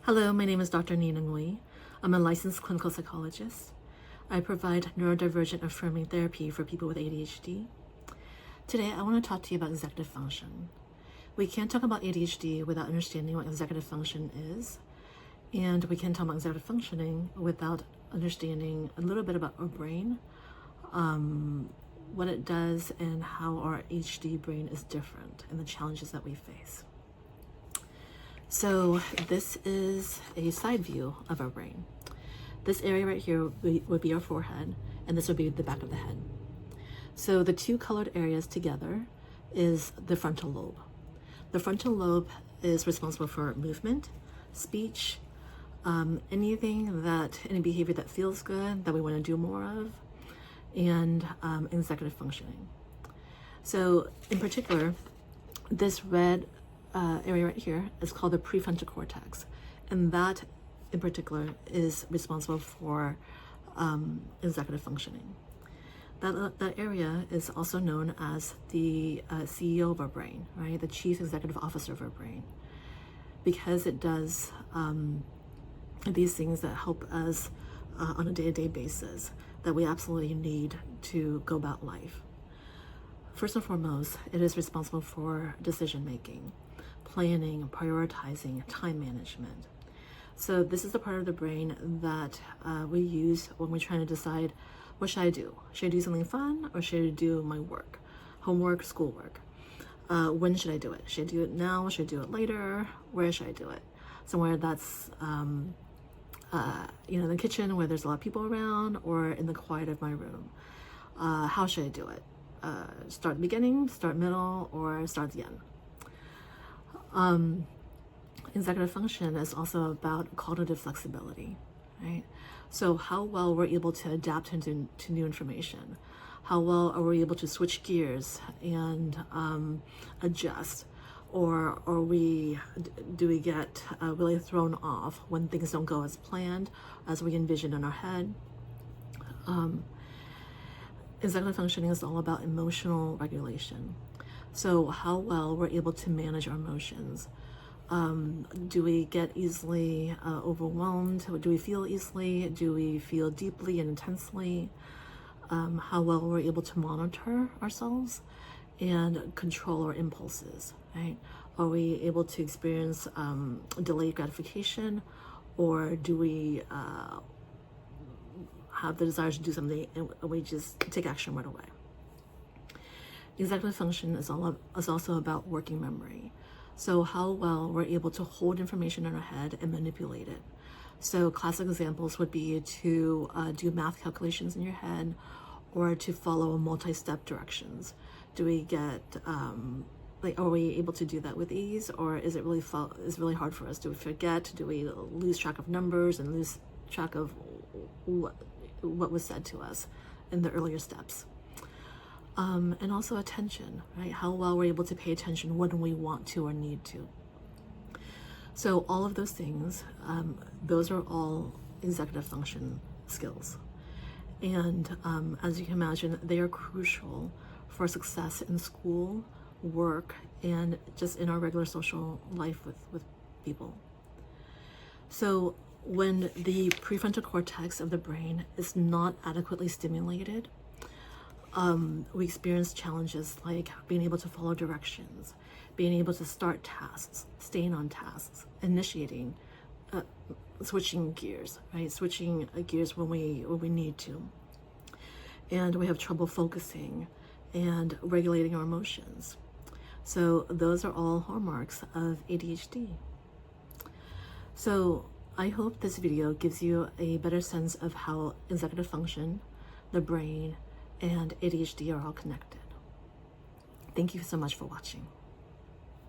Hello, my name is Dr. Nina Ngui. I'm a licensed clinical psychologist. I provide neurodivergent affirming therapy for people with ADHD. Today, I want to talk to you about executive function. We can't talk about ADHD without understanding what executive function is, and we can't talk about executive functioning without understanding a little bit about our brain, what it does, and how our ADHD brain is different, and the challenges that we face. So this is a side view of our brain. This area right here would be our forehead, and this would be the back of the head. So the two colored areas together is the frontal lobe. The frontal lobe is responsible for movement, speech, any behavior that feels good, that we want to do more of, and executive functioning. So in particular, this red area right here is called the prefrontal cortex, and that in particular is responsible for executive functioning. That area is also known as the CEO of our brain, right? The chief executive officer of our brain, because it does these things that help us on a day-to-day basis that we absolutely need to go about life. First and foremost, it is responsible for decision making, planning, prioritizing, time management. So this is the part of the brain that we use when we're trying to decide, what should I do? Should I do something fun, or should I do my work, homework, schoolwork? When should I do it? Should I do it now? Should I do it later? Where should I do it? Somewhere that's in the kitchen where there's a lot of people around, or in the quiet of my room. How should I do it? Start at the beginning, start middle, or start at the end? Executive function is also about cognitive flexibility, right? So how well we're able to adapt to new information, how well are we able to switch gears and adjust, or do we get really thrown off when things don't go as planned, as we envision in our head? Executive functioning is all about emotional regulation. So how well we're able to manage our emotions. Do we get easily overwhelmed? Do we feel easily? Do we feel deeply and intensely? How well we're able to monitor ourselves and control our impulses, right? Are we able to experience delayed gratification, or do we have the desire to do something and we just take action right away? Executive function is also about working memory. So how well we're able to hold information in our head and manipulate it. So classic examples would be to do math calculations in your head, or to follow multi-step directions. Do we get, are we able to do that with ease, or is it really hard for us? Do we forget? Do we lose track of numbers and lose track of what was said to us in the earlier steps? And also attention, right? How well we're able to pay attention when we want to or need to. So all of those things, those are all executive function skills. And as you can imagine, they are crucial for success in school, work, and just in our regular social life with people. So when the prefrontal cortex of the brain is not adequately stimulated, we experience challenges like being able to follow directions, being able to start tasks, staying on tasks, initiating, switching gears, right? Switching gears when we need to. And we have trouble focusing and regulating our emotions. So those are all hallmarks of ADHD. So I hope this video gives you a better sense of how executive function, the brain, and ADHD are all connected. Thank you so much for watching.